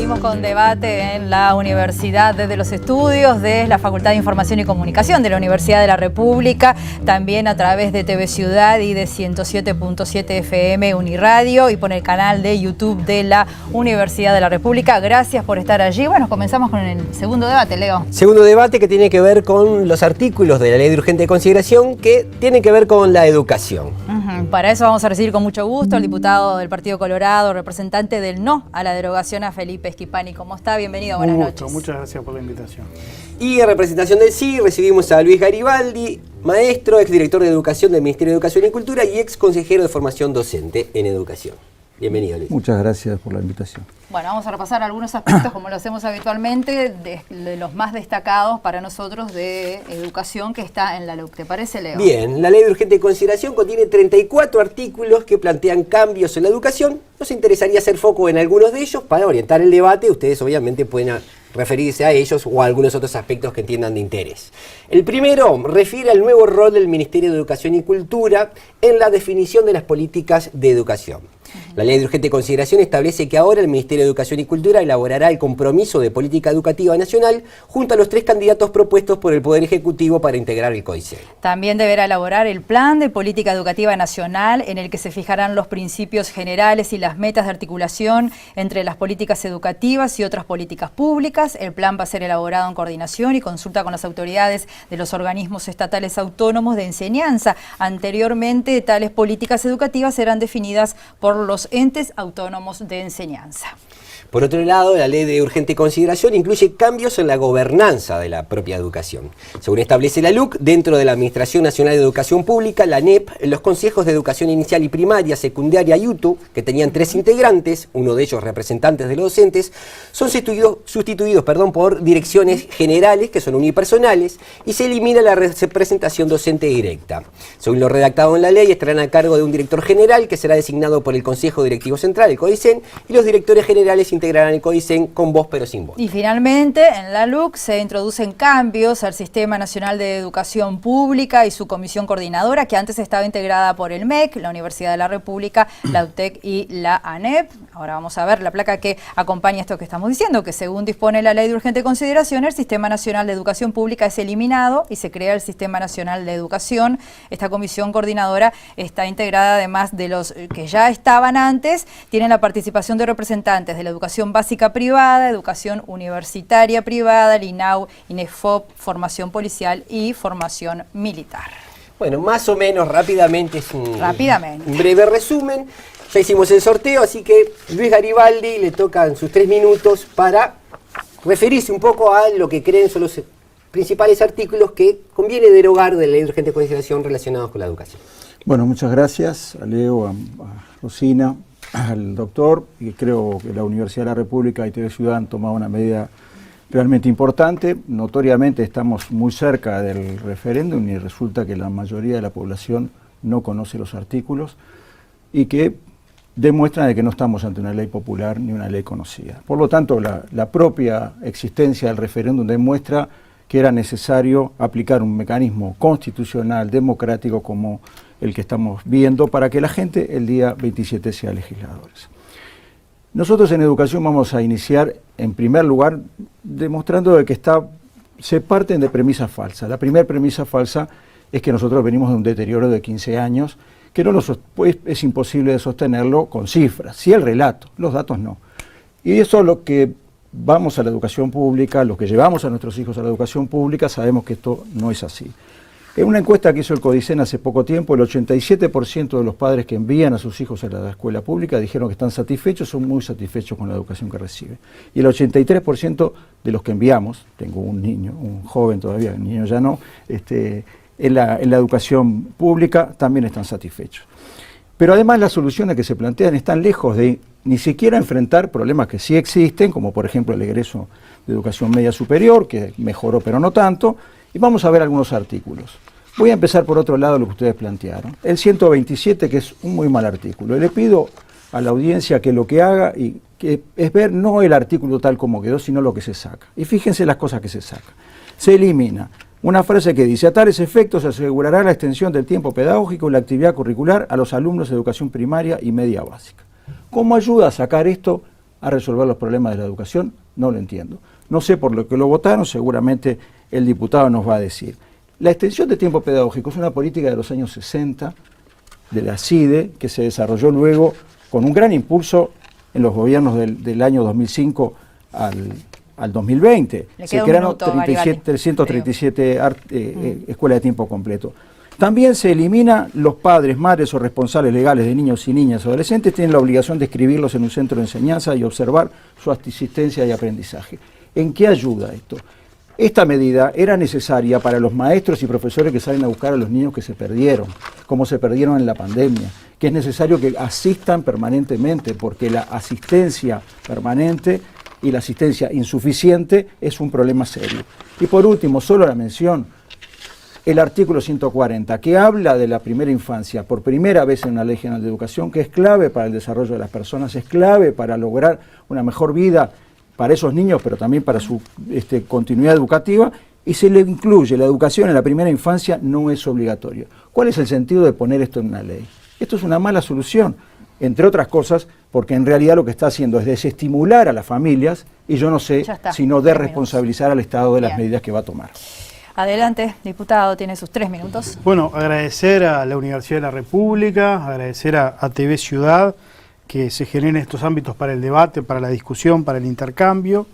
Seguimos con debate en la Universidad desde los estudios de la Facultad de Información y Comunicación de la Universidad de la República, también a través de TV Ciudad y de 107.7 FM Uniradio y por el canal de YouTube de la Universidad de la República. Gracias por estar allí. Bueno, comenzamos con el segundo debate, Leo. Segundo debate que tiene que ver con los artículos de la Ley de Urgente Consideración que tienen que ver con la educación. Para eso vamos a recibir con mucho gusto al diputado del Partido Colorado, representante del no a la derogación, a Felipe Schipani. ¿Cómo está? Bienvenido, buenas noches. Muchas gracias por la invitación. Y en representación del sí recibimos a Luis Garibaldi, maestro, exdirector de Educación del Ministerio de Educación y Cultura y ex consejero de formación docente en educación. Bienvenido, Luis. Muchas gracias por la invitación. Bueno, vamos a repasar algunos aspectos, como lo hacemos habitualmente, de los más destacados para nosotros de educación que está en la LUC. ¿Te parece, Leo? Bien, la Ley de Urgente Consideración contiene 34 artículos que plantean cambios en la educación. Nos interesaría hacer foco en algunos de ellos para orientar el debate. Ustedes obviamente pueden referirse a ellos o a algunos otros aspectos que entiendan de interés. El primero refiere al nuevo rol del Ministerio de Educación y Cultura en la definición de las políticas de educación. La Ley de Urgente Consideración establece que ahora el Ministerio de Educación y Cultura elaborará el compromiso de política educativa nacional junto a los 3 candidatos propuestos por el Poder Ejecutivo para integrar el COICEN. También deberá elaborar el Plan de Política Educativa Nacional en el que se fijarán los principios generales y las metas de articulación entre las políticas educativas y otras políticas públicas. El plan va a ser elaborado en coordinación y consulta con las autoridades de los organismos estatales autónomos de enseñanza. Anteriormente, tales políticas educativas serán definidas por los entes autónomos de enseñanza. Por otro lado, la Ley de Urgente Consideración incluye cambios en la gobernanza de la propia educación. Según establece la LUC, dentro de la Administración Nacional de Educación Pública, la ANEP, los consejos de educación inicial y primaria, secundaria y UTU, que tenían 3 integrantes, uno de ellos representantes de los docentes, son sustituidos por direcciones generales, que son unipersonales, y se elimina la representación docente directa. Según lo redactado en la ley, estarán a cargo de un director general, que será designado por el Consejo Directivo Central, el CODICEN, y los directores generales integrarán el CODICEN con voz pero sin voto. Y finalmente, en la LUC se introducen cambios al Sistema Nacional de Educación Pública y su comisión coordinadora, que antes estaba integrada por el MEC, la Universidad de la República, la UTEC y la ANEP. Ahora vamos a ver la placa que acompaña esto que estamos diciendo, que según dispone la Ley de Urgente Consideración, el Sistema Nacional de Educación Pública es eliminado y se crea el Sistema Nacional de Educación. Esta comisión coordinadora está integrada, además de los que ya estaban antes, tienen la participación de representantes de la educación básica privada, educación universitaria privada, el INAU, INEFOP, formación policial y formación militar. Bueno, más o menos rápidamente es un breve resumen. Ya hicimos el sorteo, así que Luis Garibaldi le tocan sus 3 minutos para referirse un poco a lo que creen son los principales artículos que conviene derogar de la Ley de Urgente Consideración relacionados con la educación. Bueno, muchas gracias a Leo, a Rosina, al doctor, y creo que la Universidad de la República y TV Ciudad han tomado una medida realmente importante. Notoriamente estamos muy cerca del referéndum y resulta que la mayoría de la población no conoce los artículos y que demuestran de que no estamos ante una ley popular ni una ley conocida. Por lo tanto, la propia existencia del referéndum demuestra que era necesario aplicar un mecanismo constitucional, democrático como el que estamos viendo, para que la gente el día 27 sea legisladores. Nosotros en educación vamos a iniciar, en primer lugar, demostrando de que se parten de premisas falsas. La primera premisa falsa es que nosotros venimos de un deterioro de 15 años, que es imposible de sostenerlo con cifras, sí el relato, los datos no. Y eso es lo que vamos a la educación pública, los que llevamos a nuestros hijos a la educación pública, sabemos que esto no es así. En una encuesta que hizo el CODICEN hace poco tiempo, el 87% de los padres que envían a sus hijos a la escuela pública dijeron que están satisfechos, son muy satisfechos con la educación que reciben. Y el 83% de los que enviamos, tengo un niño, un joven todavía, un niño ya no, en la educación pública también están satisfechos. Pero además las soluciones que se plantean están lejos de ni siquiera enfrentar problemas que sí existen, como por ejemplo el egreso de educación media superior, que mejoró pero no tanto, y vamos a ver algunos artículos. Voy a empezar por otro lado lo que ustedes plantearon. El 127, que es un muy mal artículo. Le pido a la audiencia que lo que haga y que es ver no el artículo tal como quedó, sino lo que se saca. Y fíjense las cosas que se sacan. Se elimina una frase que dice: a tales efectos se asegurará la extensión del tiempo pedagógico y la actividad curricular a los alumnos de educación primaria y media básica. ¿Cómo ayuda a sacar esto a resolver los problemas de la educación? No lo entiendo. No sé por lo que lo votaron, seguramente el diputado nos va a decir. La extensión de tiempo pedagógico es una política de los años 60, de la CIDE, que se desarrolló luego con un gran impulso en los gobiernos del año 2005 al 2020. Se crearon 337 escuelas de tiempo completo. También se elimina los padres, madres o responsables legales de niños y niñas o adolescentes tienen la obligación de inscribirlos en un centro de enseñanza y observar su asistencia y aprendizaje. ¿En qué ayuda esto? Esta medida era necesaria para los maestros y profesores que salen a buscar a los niños que se perdieron, como se perdieron en la pandemia, que es necesario que asistan permanentemente, porque la asistencia permanente y la asistencia insuficiente es un problema serio. Y por último, solo la mención, el artículo 140, que habla de la primera infancia, por primera vez en una Ley General de Educación, que es clave para el desarrollo de las personas, es clave para lograr una mejor vida para esos niños, pero también para su continuidad educativa, y se le incluye la educación en la primera infancia, no es obligatorio. ¿Cuál es el sentido de poner esto en una ley? Esto es una mala solución, entre otras cosas, porque en realidad lo que está haciendo es desestimular a las familias, y yo no sé, sino desresponsabilizar al Estado de las medidas que va a tomar. Adelante, diputado, tiene sus 3 minutos. Bueno, agradecer a la Universidad de la República, agradecer a TV Ciudad, que se generen estos ámbitos para el debate, para la discusión, para el intercambio.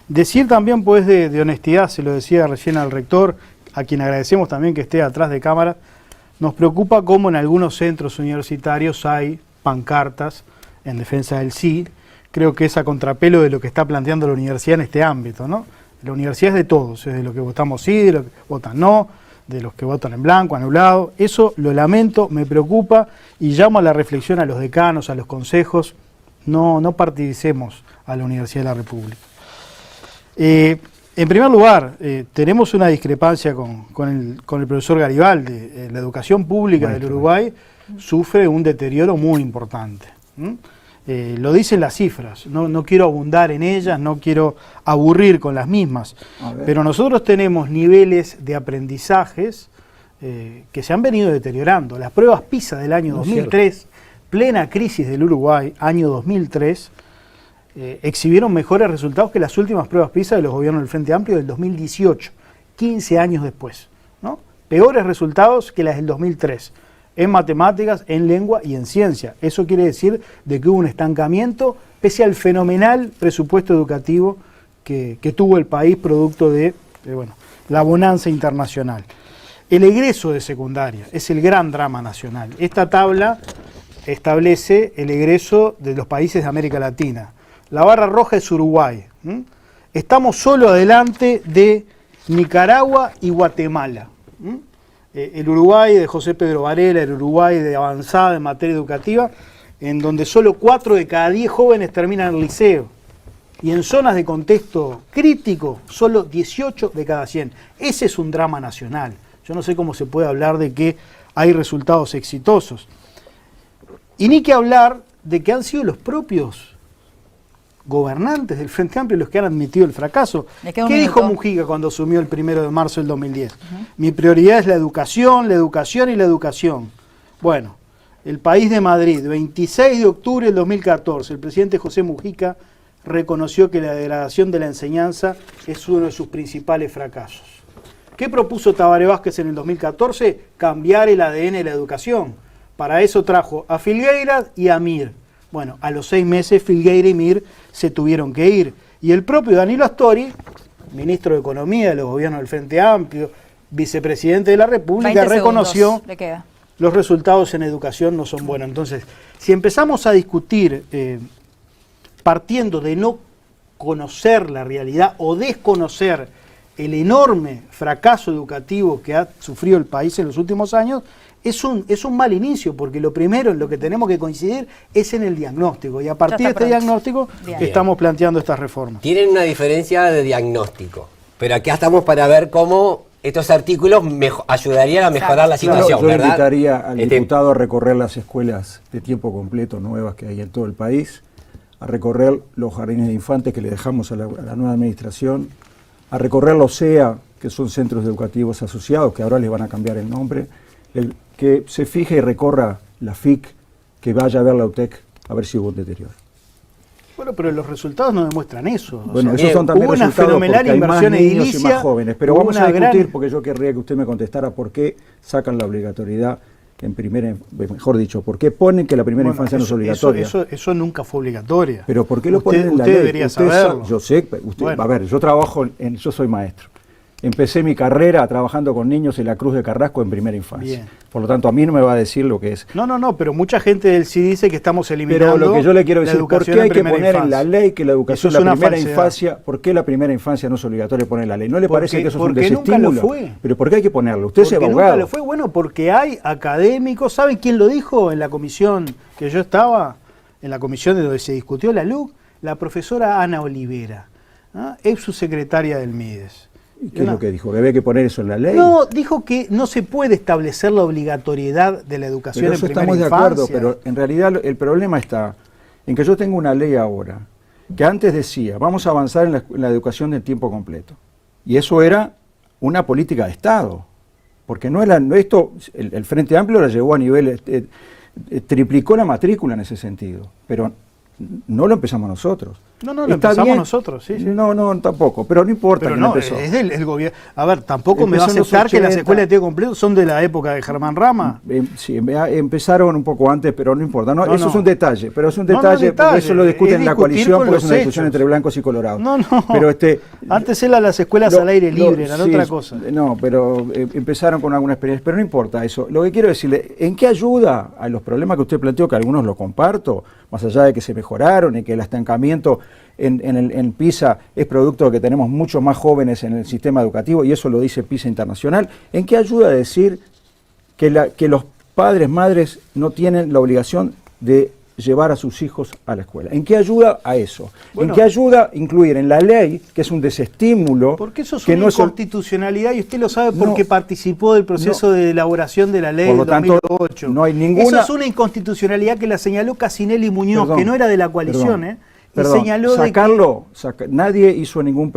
Decir también, pues, de honestidad, se lo decía recién al rector, a quien agradecemos también que esté atrás de cámara, nos preocupa cómo en algunos centros universitarios hay pancartas en defensa del sí. Creo que es a contrapelo de lo que está planteando la universidad en este ámbito, ¿no? La universidad es de todos, es de los que votamos sí, de los que votan no, de los que votan en blanco, anulado. Eso lo lamento, me preocupa y llamo a la reflexión a los decanos, a los consejos. No partidicemos a la Universidad de la República. En primer lugar, tenemos una discrepancia con el profesor Garibaldi. La educación pública del Uruguay sufre un deterioro muy importante. Lo dicen las cifras, no quiero abundar en ellas, no quiero aburrir con las mismas, pero nosotros tenemos niveles de aprendizajes que se han venido deteriorando. Las pruebas PISA del año 2003, plena crisis del Uruguay, año 2003, exhibieron mejores resultados que las últimas pruebas PISA de los gobiernos del Frente Amplio del 2018, 15 años después, ¿no? Peores resultados que las del 2003. En matemáticas, en lengua y en ciencia. Eso quiere decir de que hubo un estancamiento pese al fenomenal presupuesto educativo que tuvo el país producto de la bonanza internacional. El egreso de secundaria es el gran drama nacional. Esta tabla establece el egreso de los países de América Latina. La barra roja es Uruguay. Estamos solo adelante de Nicaragua y Guatemala. El Uruguay de José Pedro Varela, el Uruguay de avanzada en materia educativa, en donde solo 4 de cada 10 jóvenes terminan el liceo. Y en zonas de contexto crítico, solo 18 de cada 100. Ese es un drama nacional. Yo no sé cómo se puede hablar de que hay resultados exitosos. Y ni que hablar de que han sido los propios gobernantes del Frente Amplio los que han admitido el fracaso. ¿Qué dijo Mujica cuando asumió el 1 de marzo del 2010? Mi prioridad es la educación y la educación. Bueno, el País de Madrid, 26 de octubre del 2014, el presidente José Mujica reconoció que la degradación de la enseñanza es uno de sus principales fracasos. ¿Qué propuso Tabaré Vázquez en el 2014? Cambiar el ADN de la educación. Para eso trajo a Filgueiras y a Mir. Bueno, a los 6 meses Filgueiras y Mir se tuvieron que ir. Y el propio Danilo Astori, ministro de Economía de los gobiernos del Frente Amplio, vicepresidente de la República, reconoció los resultados en educación no son buenos. Entonces, si empezamos a discutir partiendo de no conocer la realidad o desconocer el enorme fracaso educativo que ha sufrido el país en los últimos años, es un mal inicio, porque lo primero en lo que tenemos que coincidir es en el diagnóstico, y a partir de este diagnóstico estamos planteando estas reformas. Tienen una diferencia de diagnóstico, pero acá estamos para ver cómo estos artículos ayudarían a mejorar la situación, ¿verdad? Yo invitaría al diputado a recorrer las escuelas de tiempo completo nuevas que hay en todo el país, a recorrer los jardines de infantes que le dejamos a la nueva administración, a recorrer los CEA, que son centros educativos asociados, que ahora les van a cambiar el nombre, que se fije y recorra la FIC, que vaya a ver la UTEC, a ver si hubo un deterioro. Bueno, pero los resultados no demuestran eso. Bueno, esos son también hubo una resultados fenomenal porque hay más inversión niños y edilicia, más jóvenes. Pero hubo vamos una a discutir, gran- porque yo querría que usted me contestara por qué sacan la obligatoriedad en primera, mejor dicho, por qué ponen que la primera Bueno, infancia no es eso- obligatoria. Eso nunca fue obligatoria. Pero ¿por qué lo ponen en la usted ley? debería Usted saberlo. yo sé, usted, Bueno. a ver, yo trabajo, yo soy maestro. Empecé mi carrera trabajando con niños en la Cruz de Carrasco en primera infancia. Bien. Por lo tanto, a mí no me va a decir lo que es. No, pero mucha gente del sí dice que estamos eliminando Pero lo que yo le quiero la decir, ¿por educación qué hay en que primera poner en infancia? la ley que la educación Eso en es la una primera falsedad. infancia, por qué la primera infancia no es obligatoria poner en la ley? ¿No le Porque- parece que eso es un porque nunca desestímulo? lo fue. Pero ¿por qué hay que ponerlo? Usted es Porque abogado. nunca lo fue. Bueno, porque hay académicos. ¿Saben quién lo dijo en la comisión que yo estaba? En la comisión de donde se discutió la LUC, la profesora Ana Olivera, ex subsecretaria del MIDES. ¿Y qué es lo que dijo? ¿Que había que poner eso en la ley? No, dijo que no se puede establecer la obligatoriedad de la educación Pero en eso primera estamos de infancia. acuerdo, pero en realidad el problema está en que yo tengo una ley ahora que antes decía, vamos a avanzar en la educación de tiempo completo. Y eso era una política de Estado. Porque esto, el Frente Amplio la llevó a nivel, triplicó la matrícula en ese sentido, pero no lo empezamos nosotros. No, lo Está empezamos bien. nosotros, sí. No, tampoco, pero no importa Pero quién no, empezó. es del gobierno. A ver, tampoco me va a Empezó en los aceptar que las 80. escuelas de tiempo completo son de la época de Germán Rama. Sí, empezaron un poco antes, pero no importa. No, No, eso no. es un detalle, pero es un No, no, detalle, porque detalle, eso lo discuten es en la discutir coalición con porque es los una discusión hechos. entre blancos y colorados. No. Pero Antes eran las escuelas al aire libre, eran sí, otra cosa. No, pero empezaron con alguna experiencia, pero no importa eso. Lo que quiero decirle, ¿en qué ayuda a los problemas que usted planteó, que algunos los comparto, más allá de que se mejoraron y que el estancamiento en PISA es producto de que tenemos muchos más jóvenes en el sistema educativo, y eso lo dice PISA Internacional? ¿En qué ayuda a decir que los padres, madres no tienen la obligación de llevar a sus hijos a la escuela? ¿En qué ayuda a eso? Bueno, ¿en qué ayuda incluir en la ley, que es un desestímulo, Porque eso es que una no es inconstitucionalidad y usted lo sabe porque No. participó del proceso de elaboración de la ley Por lo del tanto, 2008. no hay ninguna- Eso es una inconstitucionalidad que la señaló Casinelli Muñoz, Perdón, que no era de la coalición, perdón, y perdón, señaló sacarlo, nadie hizo ningún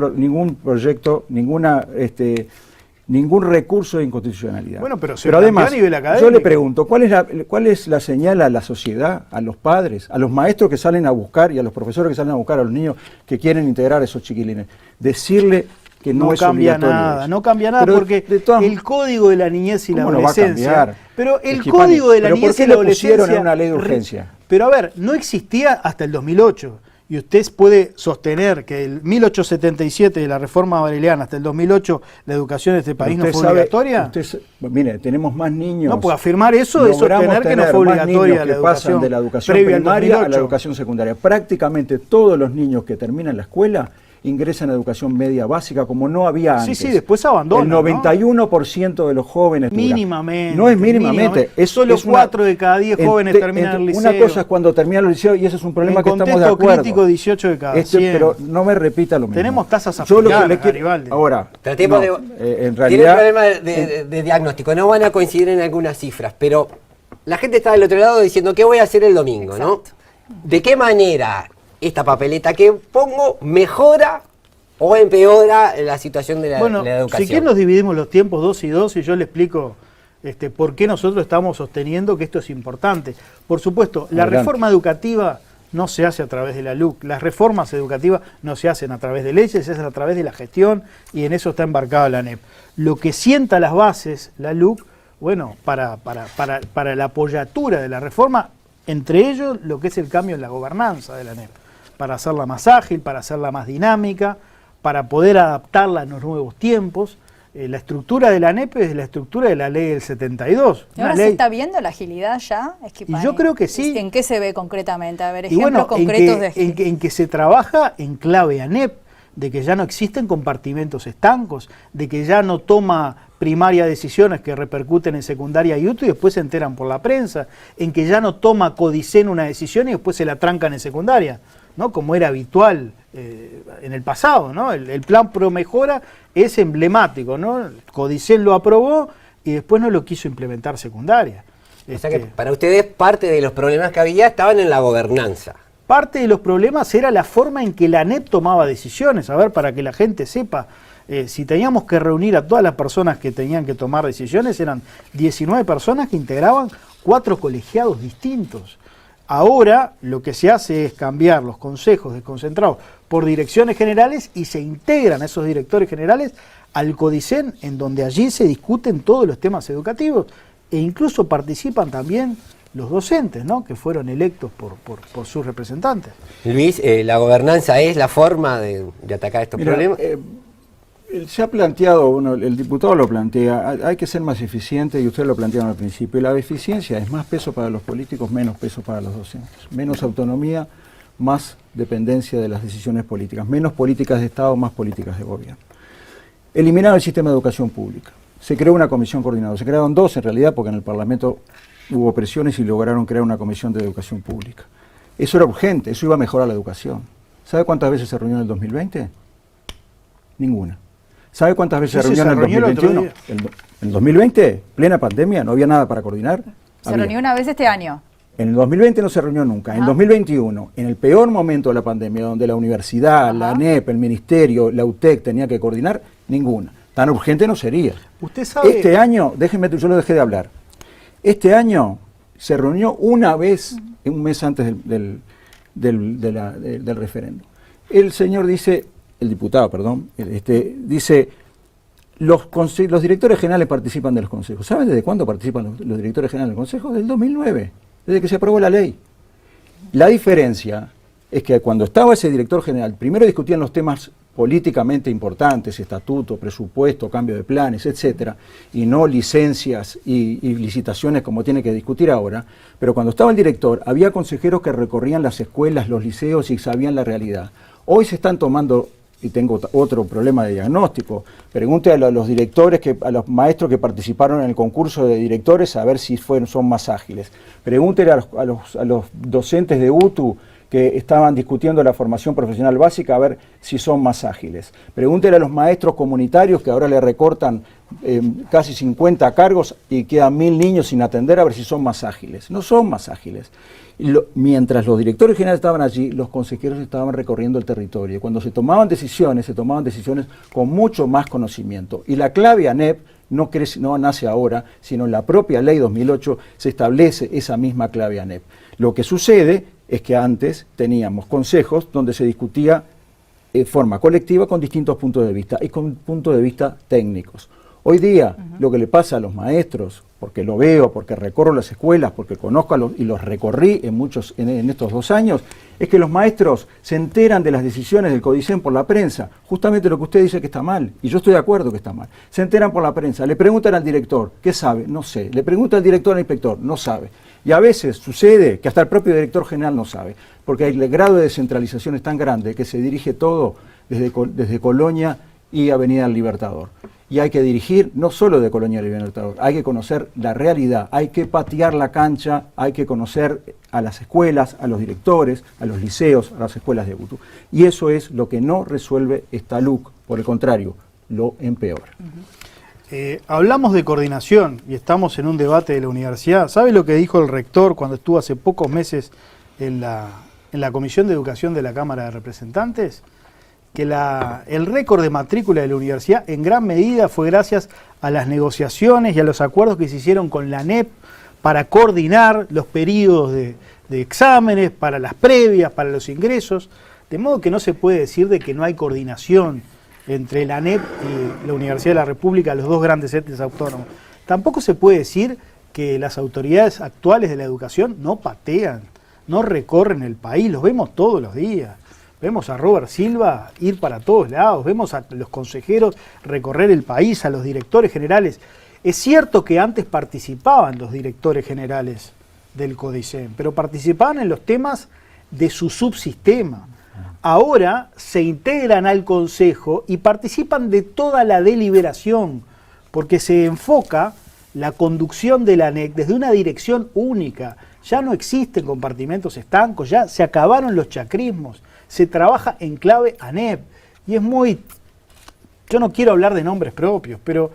proyecto, ningún recurso de inconstitucionalidad. Bueno, pero se planteó además, a nivel yo académico. le pregunto, ¿cuál es la señal a la sociedad, a los padres, a los maestros que salen a buscar y a los profesores que salen a buscar a los niños que quieren integrar a esos chiquilines? Decirle que no, no es cambia obligatorio nada, eso. no cambia nada Pero porque de todas- el código de la niñez y la ¿Cómo no va a adolescencia, cambiar? pero el Esquipani, código de la ¿pero por niñez qué y la lo pusieron adolescencia, en una ley de urgencia? Pero a ver, no existía hasta el 2008 y usted puede sostener que el 1877 de la reforma vareliana hasta el 2008 la educación de este país no Usted fue sabe- obligatoria. Mire, tenemos más niños. No, pues afirmar eso es Logramos sostener que no tener fue más obligatoria niños la que pasan educación de la educación previa al primaria a la 2008. educación secundaria. Prácticamente todos los niños que terminan la escuela ingresan a educación media básica como no había antes. Sí, después abandonan, El ¿no? 91% de los jóvenes. Mínimamente. No es mínimamente. Solo 4 de cada 10 jóvenes terminan el liceo. Una cosa es cuando terminan el liceo y ese es un problema En que estamos de contexto acuerdo. crítico, 18 de cada 100. Pero no me repita lo mismo. Tenemos tasas Yo lo que africanas, le quiero- Garibaldi. Ahora, Tratemos no, de... en Tiene realidad... problema de diagnóstico, no van a coincidir en algunas cifras, pero la gente está del otro lado diciendo, ¿qué voy a hacer el domingo? ¿No? ¿De qué manera esta papeleta que pongo mejora o empeora la situación de la educación? Si quieren nos dividimos los tiempos 2 y 2 y yo le explico por qué nosotros estamos sosteniendo que esto es importante. Por supuesto, la Adelante. reforma educativa no se hace a través de la LUC, las reformas educativas no se hacen a través de leyes, se hacen a través de la gestión y en eso está embarcada la ANEP. Lo que sienta las bases, la LUC, bueno, para la apoyatura de la reforma, entre ellos lo que es el cambio en la gobernanza de la ANEP, para hacerla más ágil, para hacerla más dinámica, para poder adaptarla a los nuevos tiempos. La estructura de la ANEP es la estructura de la ley del 72. ¿Y ahora se está viendo la agilidad ya? Y yo creo que sí. ¿En qué se ve concretamente? A ver, Y ejemplos bueno, concretos de agilidad. en que se trabaja en clave ANEP, de que ya no existen compartimentos estancos, de que ya no toma primaria decisiones que repercuten en secundaria y UTU y después se enteran por la prensa, en que ya no toma Codicen una decisión y después se la trancan en secundaria, ¿no? Como era habitual en el pasado, ¿no? El plan Pro Mejora es emblemático, ¿no? Codicen lo aprobó y después no lo quiso implementar secundaria. O sea que para ustedes parte de los problemas que había estaban en la gobernanza. Parte de los problemas era la forma en que la ANEP tomaba decisiones. A ver, para que la gente sepa, si teníamos que reunir a todas las personas que tenían que tomar decisiones, eran 19 personas que integraban 4 colegiados distintos. Ahora lo que se hace es cambiar los consejos desconcentrados por direcciones generales y se integran a esos directores generales al CODICEN, en donde allí se discuten todos los temas educativos e incluso participan también los docentes, ¿no?, que fueron electos por sus representantes. Luis, ¿la gobernanza es la forma de atacar estos problemas? Se ha planteado, bueno, el diputado lo plantea, hay que ser más eficiente y ustedes lo plantearon al principio. La eficiencia es más peso para los políticos, menos peso para los docentes. Menos autonomía, más dependencia de las decisiones políticas. Menos políticas de Estado, más políticas de gobierno. Eliminaron el sistema de educación pública. Se creó una comisión coordinadora. Se crearon dos en realidad porque en el Parlamento hubo presiones y lograron crear una comisión de educación pública. Eso era urgente, eso iba a mejorar la educación. ¿Sabe cuántas veces se reunió en el 2020? Ninguna. ¿Sabe cuántas veces se reunió en el 2021? En el 2020, plena pandemia, no había nada para coordinar. Se reunió una vez este año. En el 2020 no se reunió nunca. En el 2021, en el peor momento de la pandemia, donde la universidad, la ANEP, el ministerio, la UTEC tenía que coordinar, ninguna. Tan urgente no sería. Usted sabe... Este año, déjeme, yo lo dejé de hablar. Este año se reunió una vez, un mes antes del referéndum. El señor dice, el diputado, perdón, dice, los directores generales participan de los consejos. ¿Saben desde cuándo participan los directores generales del consejo? Del 2009, desde que se aprobó la ley. La diferencia es que cuando estaba ese director general, primero discutían los temas políticamente importantes, estatuto, presupuesto, cambio de planes, etcétera, y no licencias y licitaciones como tiene que discutir ahora, pero cuando estaba el director, había consejeros que recorrían las escuelas, los liceos y sabían la realidad. Hoy se están tomando, y tengo otro problema de diagnóstico, pregunte a los directores, a los maestros que participaron en el concurso de directores a ver si son más ágiles. Pregúntele a los docentes de UTU que estaban discutiendo la formación profesional básica a ver si son más ágiles. Pregúntele a los maestros comunitarios que ahora le recortan casi 50 cargos y quedan 1000 niños sin atender a ver si son más ágiles. No son más ágiles. Mientras los directores generales estaban allí, los consejeros estaban recorriendo el territorio. Cuando se tomaban decisiones con mucho más conocimiento. Y la clave ANEP no nace ahora, sino en la propia ley 2008 se establece esa misma clave ANEP. Lo que sucede es que antes teníamos consejos donde se discutía de forma colectiva con distintos puntos de vista y con puntos de vista técnicos. Hoy día lo que le pasa a los maestros, porque lo veo, porque recorro las escuelas, porque conozco y los recorrí en estos 2 años, es que los maestros se enteran de las decisiones del CODICEN por la prensa, justamente lo que usted dice que está mal, y yo estoy de acuerdo que está mal. Se enteran por la prensa, le preguntan al director, ¿qué sabe? No sé. Le preguntan al director al inspector, no sabe. Y a veces sucede que hasta el propio director general no sabe, porque el grado de descentralización es tan grande que se dirige todo desde Colonia y Avenida del Libertador. Y hay que dirigir no solo de Colonia y Libertador, hay que conocer la realidad, hay que patear la cancha, hay que conocer a las escuelas, a los directores, a los liceos, a las escuelas de UTU. Y eso es lo que no resuelve esta LUC, por el contrario, lo empeora. Hablamos de coordinación y estamos en un debate de la universidad. ¿Sabe lo que dijo el rector cuando estuvo hace pocos meses en la Comisión de Educación de la Cámara de Representantes? Que el récord de matrícula de la universidad en gran medida fue gracias a las negociaciones y a los acuerdos que se hicieron con la ANEP para coordinar los periodos de exámenes, para las previas, para los ingresos, de modo que no se puede decir de que no hay coordinación entre la ANEP y la Universidad de la República, los dos grandes entes autónomos. Tampoco se puede decir que las autoridades actuales de la educación no patean, no recorren el país, los vemos todos los días. Vemos a Robert Silva ir para todos lados, vemos a los consejeros recorrer el país, a los directores generales. Es cierto que antes participaban los directores generales del CODICEN, pero participaban en los temas de su subsistema. Ahora se integran al Consejo y participan de toda la deliberación, porque se enfoca la conducción de la ANEC desde una dirección única. Ya no existen compartimentos estancos, ya se acabaron los chacrismos. Se trabaja en clave ANEP y es yo no quiero hablar de nombres propios, pero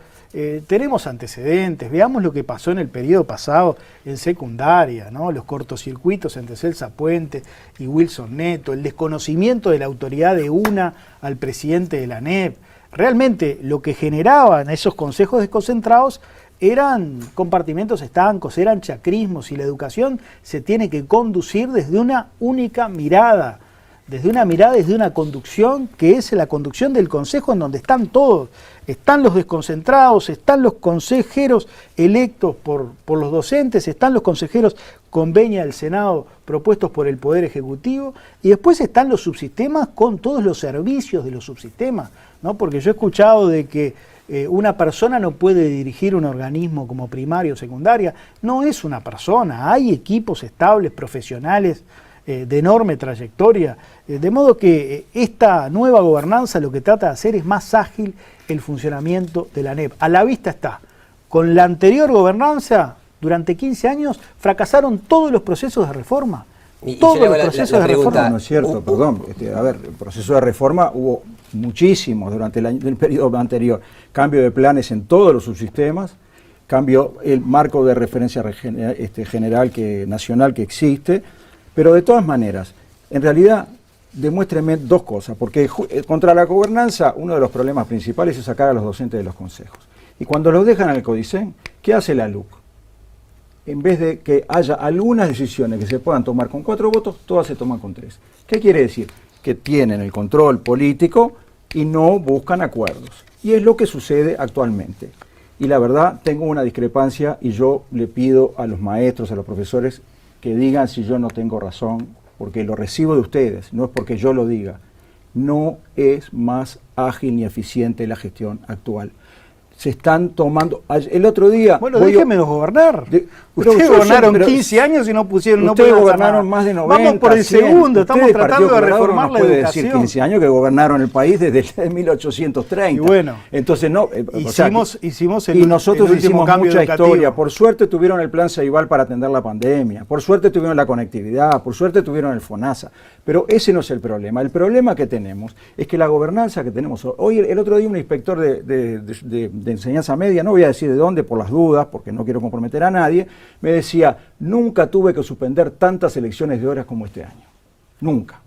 tenemos antecedentes, veamos lo que pasó en el periodo pasado en secundaria, ¿no? Los cortocircuitos entre Celsa Puente y Wilson Neto, el desconocimiento de la autoridad de una al presidente de la ANEP. Realmente lo que generaban esos consejos desconcentrados eran compartimentos estancos, eran chacrismos, y la educación se tiene que conducir desde una única mirada, desde una conducción que es la conducción del consejo, en donde están todos, están los desconcentrados, están los consejeros electos por los docentes, están los consejeros con venia del Senado propuestos por el Poder Ejecutivo, y después están los subsistemas con todos los servicios de los subsistemas, ¿no? Porque yo he escuchado de que una persona no puede dirigir un organismo como primaria o secundaria. No es una persona, hay equipos estables, profesionales, de enorme trayectoria, de modo que esta nueva gobernanza lo que trata de hacer es más ágil el funcionamiento de la ANEP. A la vista está, con la anterior gobernanza, durante 15 años, fracasaron todos los procesos de reforma. Todos los procesos de reforma. No es cierto, perdón. A ver, el proceso de reforma hubo muchísimos durante el periodo anterior. Cambio de planes en todos los subsistemas, cambio el marco de referencia general nacional que existe, pero de todas maneras, en realidad, demuéstreme dos cosas, porque contra la gobernanza uno de los problemas principales es sacar a los docentes de los consejos. Y cuando los dejan al CODICEN, ¿qué hace la LUC? En vez de que haya algunas decisiones que se puedan tomar con 4 votos, todas se toman con 3. ¿Qué quiere decir? Que tienen el control político y no buscan acuerdos. Y es lo que sucede actualmente. Y la verdad, tengo una discrepancia y yo le pido a los maestros, a los profesores, que digan si yo no tengo razón, porque lo recibo de ustedes, no es porque yo lo diga. No es más ágil ni eficiente la gestión actual. Se están tomando... El otro día... Bueno, déjenmenos gobernar. Ustedes gobernaron 15 años y no pusieron... Ustedes gobernaron más de 90. Vamos por el 100. segundo, estamos tratando de reformar la educación. Puede decir 15 años que gobernaron el país desde 1830. Y bueno, entonces no... hicimos y nosotros hicimos mucha historia. Por suerte tuvieron el plan Ceibal para atender la pandemia. Por suerte tuvieron la conectividad. Por suerte tuvieron el FONASA. Pero ese no es el problema. El problema que tenemos es que la gobernanza que tenemos... Hoy, el otro día, un inspector de enseñanza media, no voy a decir de dónde por las dudas, porque no quiero comprometer a nadie, me decía, nunca tuve que suspender tantas elecciones de horas como este año. Nunca.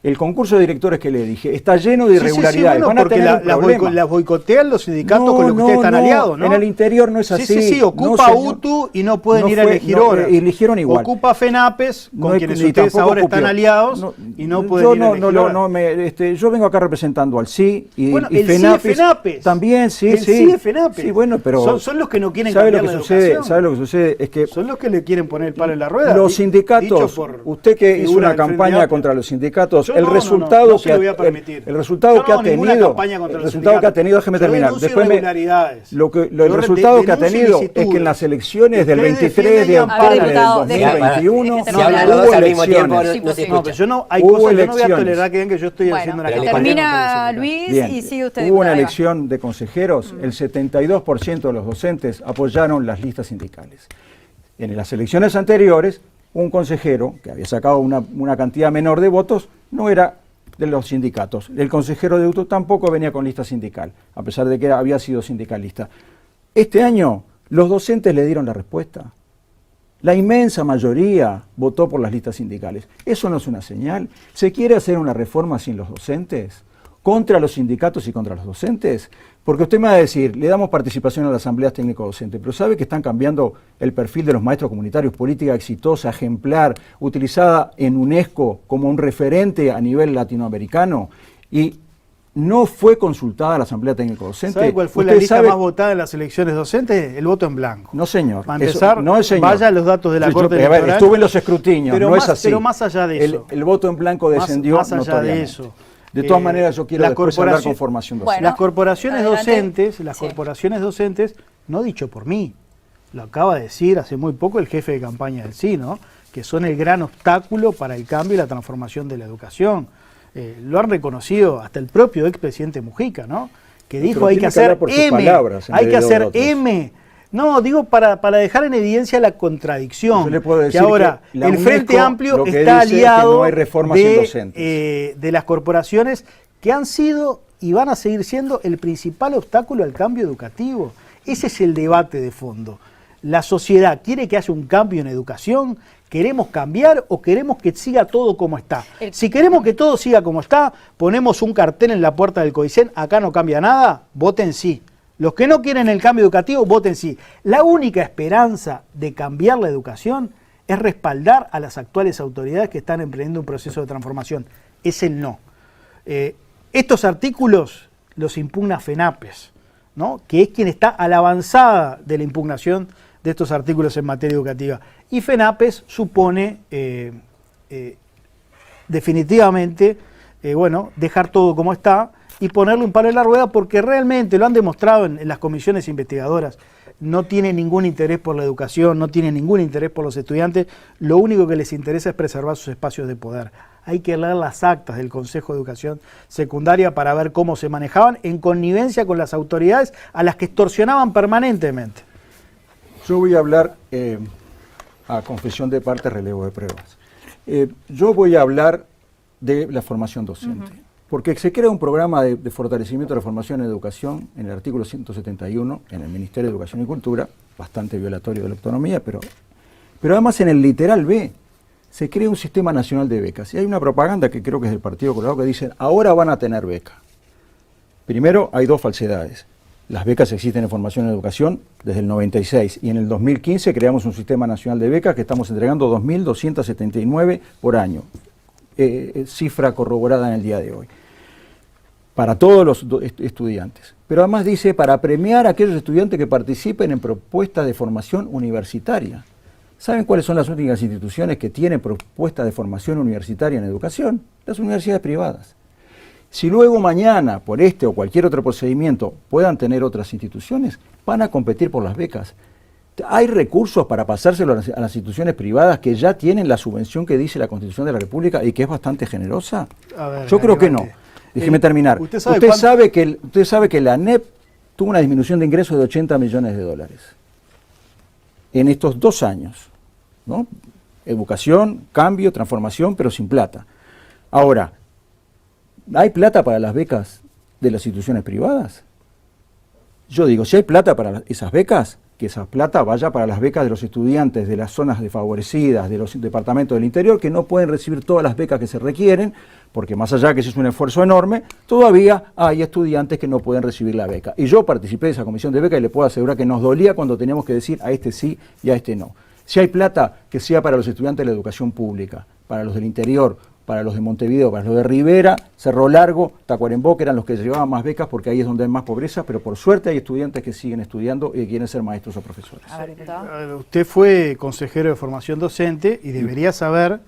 El concurso de directores que le dije está lleno de irregularidades. Bueno, porque las boicotean los sindicatos con los que ustedes están aliados, ¿no? En el interior no es así. Sí, ocupa UTU y no pueden ir a elegir horas. Eligieron igual. Ocupa FENAPES, con quienes ustedes ahora están aliados, y no pueden ir a elegir horas. Yo vengo acá representando al CI y FENAPES. También, sí. El CI de FENAPES. Sí, bueno, pero... Son los que no quieren cambiar la educación. ¿Sabe lo que sucede? Es que... Son los que le quieren poner el palo en la rueda. Los sindicatos, usted que hizo una campaña contra los sindicatos, el resultado que ha tenido, déjeme terminar. Después el resultado que ha tenido es que en las elecciones del 23 de octubre del 2021 hubo elecciones. Yo no voy a tolerar que digan que yo estoy haciendo una campaña. Termina Luis y sigue usted. Hubo una elección de consejeros, el 72% de los docentes apoyaron las listas sindicales. En las elecciones anteriores, un consejero que había sacado una cantidad menor de votos no era de los sindicatos. El consejero de UTU tampoco venía con lista sindical, a pesar de que había sido sindicalista. Este año los docentes le dieron la respuesta. La inmensa mayoría votó por las listas sindicales. ¿Eso no es una señal? ¿Se quiere hacer una reforma sin los docentes? ¿Contra los sindicatos y contra los docentes? Porque usted me va a decir, le damos participación a las asambleas técnico-docentes, pero ¿sabe que están cambiando el perfil de los maestros comunitarios? Política exitosa, ejemplar, utilizada en UNESCO como un referente a nivel latinoamericano, y no fue consultada la asamblea técnico-docente. ¿Sabe cuál fue la lista más votada en las elecciones docentes? El voto en blanco. No, señor. Para empezar, no, señor. Vaya a los datos de la Corte Electoral. Estuve en los escrutinios, no es así. Pero más allá de eso. El voto en blanco descendió más allá de eso. De todas maneras, yo quiero después hablar con formación docente. Bueno, las corporaciones docentes, no dicho por mí, lo acaba de decir hace muy poco el jefe de campaña del CI, ¿no? Que son el gran obstáculo para el cambio y la transformación de la educación. Lo han reconocido hasta el propio expresidente Mujica, ¿no? Que dijo hay que hacer M. No, digo para dejar en evidencia la contradicción. Yo le puedo decir que ahora que el Frente Amplio está aliado de las corporaciones que han sido y van a seguir siendo el principal obstáculo al cambio educativo. Ese es el debate de fondo. ¿La sociedad quiere que haya un cambio en educación? ¿Queremos cambiar o queremos que siga todo como está? Si queremos que todo siga como está, ponemos un cartel en la puerta del CODICEN, acá no cambia nada, voten sí. Los que no quieren el cambio educativo, voten sí. La única esperanza de cambiar la educación es respaldar a las actuales autoridades que están emprendiendo un proceso de transformación. Es el no. Estos artículos los impugna FENAPES, ¿no?, que es quien está a la avanzada de la impugnación de estos artículos en materia educativa. Y FENAPES supone definitivamente dejar todo como está y ponerle un palo en la rueda, porque realmente lo han demostrado en las comisiones investigadoras. No tiene ningún interés por la educación, no tiene ningún interés por los estudiantes, lo único que les interesa es preservar sus espacios de poder. Hay que leer las actas del Consejo de Educación Secundaria para ver cómo se manejaban en connivencia con las autoridades a las que extorsionaban permanentemente. Yo voy a hablar a confesión de parte, relevo de pruebas. Yo voy a hablar de la formación docente. Porque se crea un programa de fortalecimiento de la formación en educación en el artículo 171 en el Ministerio de Educación y Cultura, bastante violatorio de la autonomía, pero además en el literal B se crea un sistema nacional de becas. Y hay una propaganda que creo que es del Partido Colorado que dicen, ahora van a tener beca. Primero, hay dos falsedades. Las becas existen en formación en educación desde el 96 y en el 2015 creamos un sistema nacional de becas que estamos entregando 2.279 por año. Cifra corroborada en el día de hoy, para todos los estudiantes. Pero además dice, para premiar a aquellos estudiantes que participen en propuestas de formación universitaria. ¿Saben cuáles son las únicas instituciones que tienen propuestas de formación universitaria en educación? Las universidades privadas. Si luego mañana, por este o cualquier otro procedimiento, puedan tener otras instituciones, van a competir por las becas. ¿Hay recursos para pasárselo a las instituciones privadas que ya tienen la subvención que dice la Constitución de la República y que es bastante generosa? Yo creo que no. Déjeme terminar. Usted sabe que la ANEP tuvo una disminución de ingresos de 80 millones de dólares en estos 2 años, ¿no? Educación, cambio, transformación, pero sin plata. Ahora, ¿hay plata para las becas de las instituciones privadas? Yo digo, si hay plata para esas becas, que esa plata vaya para las becas de los estudiantes de las zonas desfavorecidas, de los departamentos del interior, que no pueden recibir todas las becas que se requieren, porque más allá que ese es un esfuerzo enorme, todavía hay estudiantes que no pueden recibir la beca. Y yo participé de esa comisión de beca y le puedo asegurar que nos dolía cuando teníamos que decir a este sí y a este no. Si hay plata, que sea para los estudiantes de la educación pública, para los del interior, para los de Montevideo, para los de Rivera, Cerro Largo, Tacuarembó, que eran los que llevaban más becas porque ahí es donde hay más pobreza, pero por suerte hay estudiantes que siguen estudiando y que quieren ser maestros o profesores. Usted fue consejero de formación docente y debería saber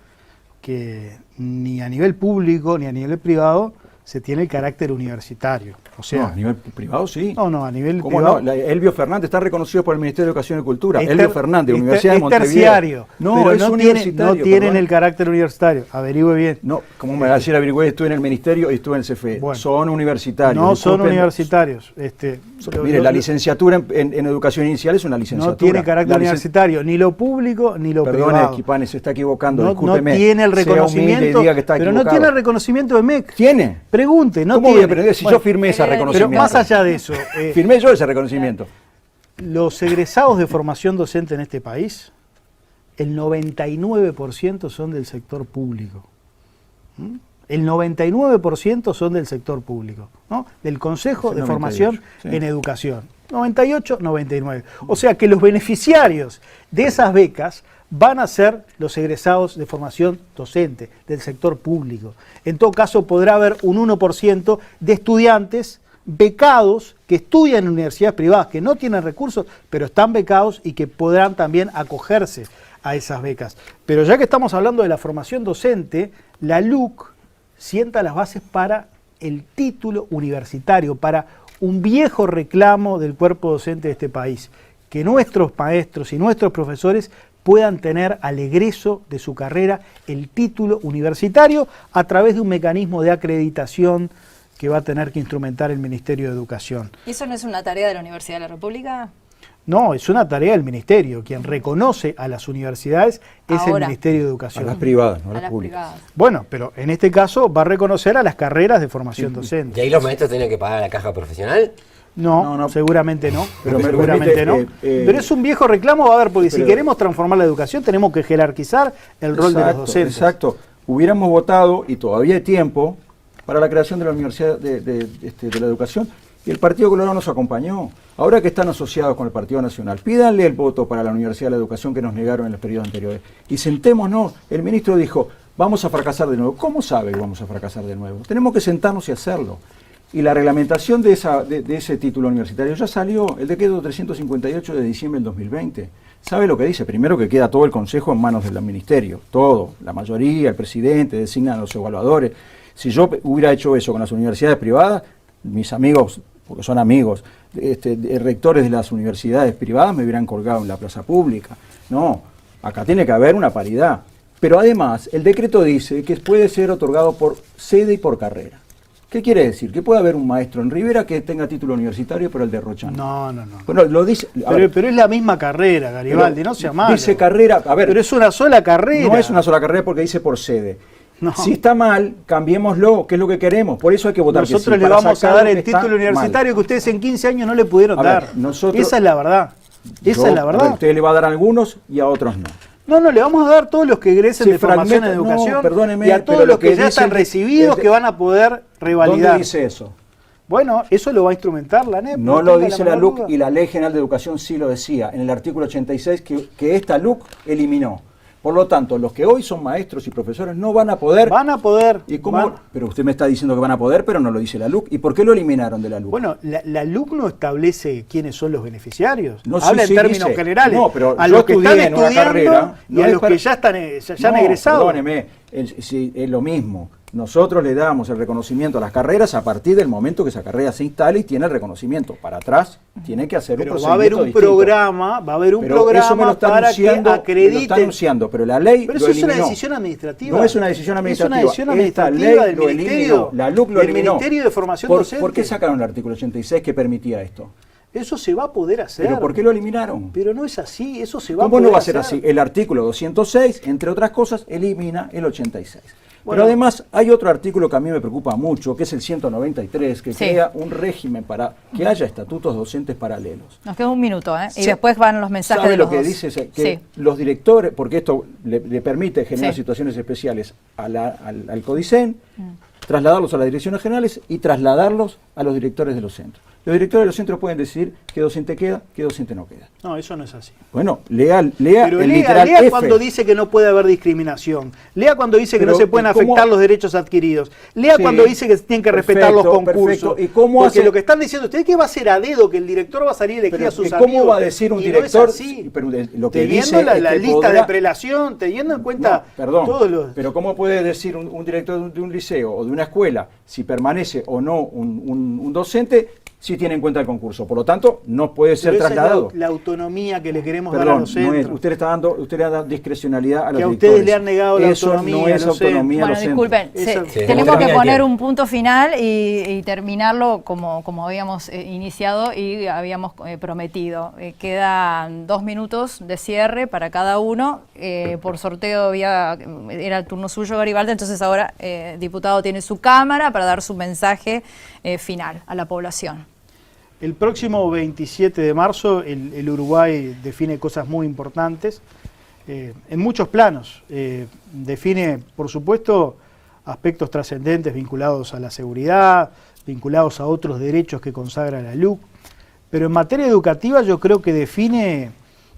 que ni a nivel público ni a nivel privado se tiene el carácter universitario. O sea, no, a nivel privado sí. No, a nivel ¿cómo privado. No? Elvio Fernández está reconocido por el Ministerio de Educación y Cultura. Elvio Fernández, Universidad de Montevideo. Es terciario, no, pero es universitario. No tienen el carácter universitario. Averigüe bien. No, como me va a decir, averigüe, estuve en el Ministerio y estuve en el CFE. Bueno, son universitarios. No son universitarios. Mire, la licenciatura en Educación Inicial es una licenciatura. No tiene carácter universitario, ni lo público ni lo privado. Perdone, Equipane, se está equivocando, discúlpeme. No tiene el reconocimiento, pero no tiene el reconocimiento de MEC. ¿Tiene? Pregunte, no ¿Cómo tiene? voy a aprender si yo firmé ese reconocimiento? Pero más allá de eso... firmé yo ese reconocimiento. Los egresados de formación docente en este país, el 99% son del sector público. El 99% son del sector público, ¿no? Del Consejo de Formación en Educación. 98, 99. O sea que los beneficiarios de esas becas van a ser los egresados de formación docente del sector público. En todo caso, podrá haber un 1% de estudiantes becados que estudian en universidades privadas, que no tienen recursos, pero están becados y que podrán también acogerse a esas becas. Pero ya que estamos hablando de la formación docente, la LUC sienta las bases para el título universitario, para un viejo reclamo del cuerpo docente de este país, que nuestros maestros y nuestros profesores puedan tener al egreso de su carrera el título universitario a través de un mecanismo de acreditación que va a tener que instrumentar el Ministerio de Educación. ¿Y eso no es una tarea de la Universidad de la República? No, es una tarea del Ministerio. Quien reconoce a las universidades es el Ministerio de Educación. A las privadas, no a las públicas. Bueno, pero en este caso va a reconocer a las carreras de formación docente. ¿Y ahí los maestros tienen que pagar a la caja profesional? No, seguramente no. Pero seguramente no. Pero es un viejo reclamo, a ver, porque si queremos transformar la educación tenemos que jerarquizar el rol de los docentes. Exacto. Hubiéramos votado, y todavía hay tiempo, para la creación de la Universidad de la Educación, Y el Partido Colorado nos acompañó. Ahora que están asociados con el Partido Nacional, pídanle el voto para la Universidad de la Educación que nos negaron en los periodos anteriores. Y sentémonos. El ministro dijo, vamos a fracasar de nuevo. ¿Cómo sabe que vamos a fracasar de nuevo? Tenemos que sentarnos y hacerlo. Y la reglamentación de ese título universitario ya salió, el decreto 358 de diciembre del 2020. ¿Sabe lo que dice? Primero que queda todo el consejo en manos del ministerio, todo, la mayoría, el presidente, designan a los evaluadores. Si yo hubiera hecho eso con las universidades privadas, mis amigos, porque son amigos, rectores de las universidades privadas me hubieran colgado en la plaza pública. No, acá tiene que haber una paridad. Pero además, el decreto dice que puede ser otorgado por sede y por carrera. ¿Qué quiere decir? Que puede haber un maestro en Rivera que tenga título universitario, pero el de Rocha no. No. Bueno, lo dice. Pero es la misma carrera, Garibaldi, no sea malo. Dice carrera, a ver. Pero es una sola carrera. No es una sola carrera porque dice por sede. No. Si está mal, cambiémoslo, que es lo que queremos. Por eso hay que votar. Nosotros le vamos a dar el título universitario que ustedes en 15 años no le pudieron dar. Esa es la verdad. Esa es la verdad. Usted le va a dar a algunos y a otros no. No, le vamos a dar a todos los que egresen de formación en educación, perdóneme, y a todos los que ya están recibidos que van a poder revalidar. ¿Dónde dice eso? Bueno, eso lo va a instrumentar la NEP. No lo dice la LUC y la Ley General de Educación sí lo decía, en el artículo 86 que esta LUC eliminó. Por lo tanto, los que hoy son maestros y profesores no van a poder... Van a poder. ¿Y cómo? Pero usted me está diciendo que van a poder, pero no lo dice la LUC. ¿Y por qué lo eliminaron de la LUC? Bueno, la LUC no establece quiénes son los beneficiarios. No, habla en términos generales. No, pero a yo los que están en una carrera, y a los que ya están han egresado. Perdóneme, es lo mismo. Nosotros le damos el reconocimiento a las carreras a partir del momento que esa carrera se instale y tiene el reconocimiento. Para atrás tiene que hacer pero un va a haber un distinto. programa, Pero eso me lo está para anunciando, que acredite. Me lo está anunciando, pero la ley pero lo eso eliminó. Es una decisión administrativa. No es una decisión administrativa. Es una decisión administrativa Esta ley del Ministerio. La LUC lo eliminó. Ministerio de Formación Docente. ¿Por qué sacaron el artículo 86 que permitía esto? Eso se va a poder hacer. ¿Pero por qué lo eliminaron? Pero no es así, eso se va a ¿Cómo poder no va a ser hacer? así? El artículo 206, entre otras cosas, elimina el 86. Bueno, pero además hay otro artículo que a mí me preocupa mucho, que es el 193, que crea un régimen para que haya estatutos docentes paralelos. Nos queda un minuto, ¿eh? Y después van los mensajes ¿Sabe de los lo que dos? dice? Que los directores, porque esto le permite generar situaciones especiales al CODICEN, trasladarlos a las direcciones generales y trasladarlos a los directores de los centros. Los directores de los centros pueden decidir qué docente queda, qué docente no queda. No, eso no es así. Bueno, lea Pero el literal lea F. cuando dice que no puede haber discriminación. Lea cuando dice que Pero, no se pueden afectar los derechos adquiridos. Lea cuando dice que se tienen que respetar los concursos. Perfecto. ¿Y cómo Porque hace? lo que están diciendo ustedes es que va a ser a dedo, que el director va a salir a elegir a sus ¿cómo amigos. va a decir un y director? No es así. Pero lo que teniendo dice la es que lista podrá... de prelación, teniendo en cuenta todos los... Pero ¿cómo puede decir un director de un liceo o de una escuela si permanece o no un docente si tiene en cuenta el concurso? Por lo tanto, no puede ser trasladado. Es la autonomía que le queremos dar a los centros. Usted le da discrecionalidad a los que a directores. ustedes le han negado la autonomía. Eso no es autonomía a los centros. Bueno, disculpen, tenemos que poner un punto final y terminarlo como habíamos iniciado y habíamos prometido. Quedan 2 minutos de cierre para cada uno. Por sorteo era el turno suyo, Garibaldi, entonces ahora diputado tiene su cámara para dar su mensaje final a la población. El próximo 27 de marzo el Uruguay define cosas muy importantes en muchos planos. Define, por supuesto, aspectos trascendentes vinculados a la seguridad, vinculados a otros derechos que consagra la LUC, pero en materia educativa yo creo que define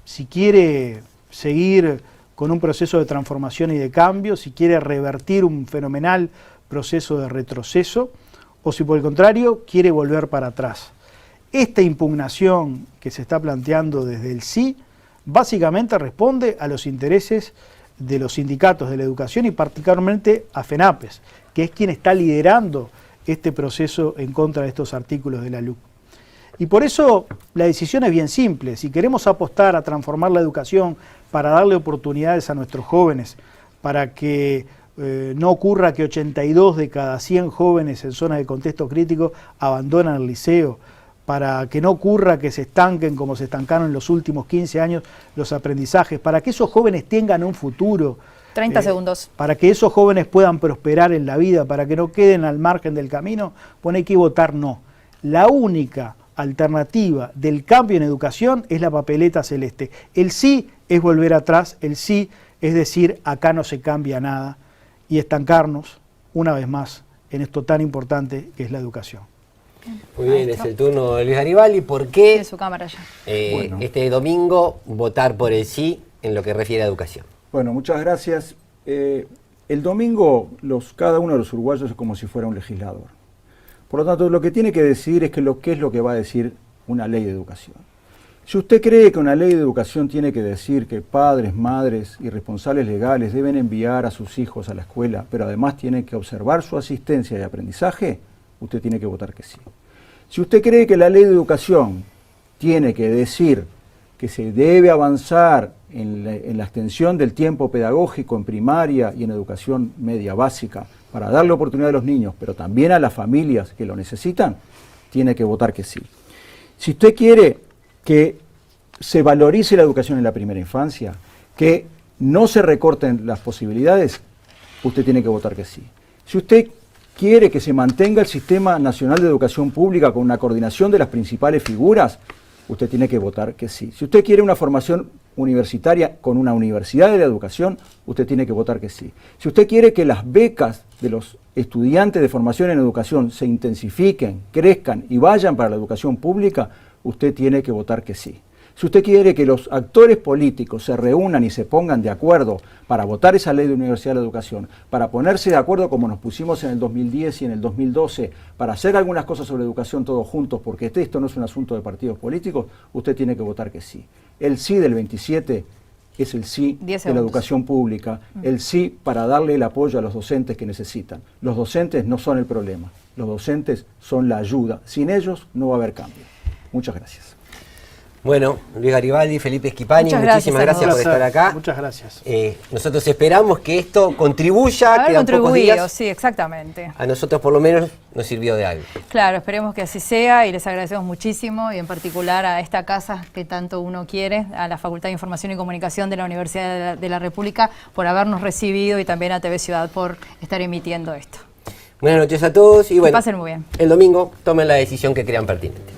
si quiere seguir con un proceso de transformación y de cambio, si quiere revertir un fenomenal proceso de retroceso, o si por el contrario quiere volver para atrás. Esta impugnación que se está planteando desde el sí, básicamente responde a los intereses de los sindicatos de la educación y particularmente a FENAPES, que es quien está liderando este proceso en contra de estos artículos de la LUC. Y por eso la decisión es bien simple. Si queremos apostar a transformar la educación para darle oportunidades a nuestros jóvenes, para que no ocurra que 82 de cada 100 jóvenes en zonas de contexto crítico abandonan el liceo, para que no ocurra que se estanquen como se estancaron en los últimos 15 años los aprendizajes, para que esos jóvenes tengan un futuro. 30 segundos. Para que esos jóvenes puedan prosperar en la vida, para que no queden al margen del camino, pues hay que votar no. La única alternativa del cambio en educación es la papeleta celeste. El sí es volver atrás, el sí es decir acá no se cambia nada y estancarnos una vez más en esto tan importante que es la educación. Muy bien, es el turno de Luis Garibaldi. ¿Por qué En su cámara ya. Bueno. este domingo votar por el sí en lo que refiere a educación? Bueno, muchas gracias. El domingo cada uno de los uruguayos es como si fuera un legislador. Por lo tanto, lo que tiene que decidir es qué es lo que va a decir una ley de educación. Si usted cree que una ley de educación tiene que decir que padres, madres y responsables legales deben enviar a sus hijos a la escuela, pero además tienen que observar su asistencia y aprendizaje, usted tiene que votar que sí. Si usted cree que la ley de educación tiene que decir que se debe avanzar en la extensión del tiempo pedagógico en primaria y en educación media básica para darle oportunidad a los niños, pero también a las familias que lo necesitan, tiene que votar que sí. Si usted quiere que se valorice la educación en la primera infancia, que no se recorten las posibilidades, usted tiene que votar que sí. Si usted quiere que se mantenga el Sistema Nacional de Educación Pública con una coordinación de las principales figuras, usted tiene que votar que sí. Si usted quiere una formación universitaria con una universidad de la educación, usted tiene que votar que sí. Si usted quiere que las becas de los estudiantes de formación en educación se intensifiquen, crezcan y vayan para la educación pública, usted tiene que votar que sí. Si usted quiere que los actores políticos se reúnan y se pongan de acuerdo para votar esa ley de universidad de la educación, para ponerse de acuerdo como nos pusimos en el 2010 y en el 2012, para hacer algunas cosas sobre educación todos juntos, porque esto no es un asunto de partidos políticos, usted tiene que votar que sí. El sí del 27 es el sí de la educación pública, el sí para darle el apoyo a los docentes que necesitan. Los docentes no son el problema, los docentes son la ayuda. Sin ellos no va a haber cambio. Muchas gracias. Bueno, Luis Garibaldi, Felipe Schipani, muchísimas gracias por estar acá. Muchas gracias. Nosotros esperamos que esto contribuya, Haber quedan pocos contribuido, días. sí, exactamente. A nosotros por lo menos nos sirvió de algo. Claro, esperemos que así sea y les agradecemos muchísimo y en particular a esta casa que tanto uno quiere, a la Facultad de Información y Comunicación de la Universidad de la República por habernos recibido y también a TV Ciudad por estar emitiendo esto. Buenas noches a todos y bueno, Que pasen muy bien. el domingo tomen la decisión que crean pertinente.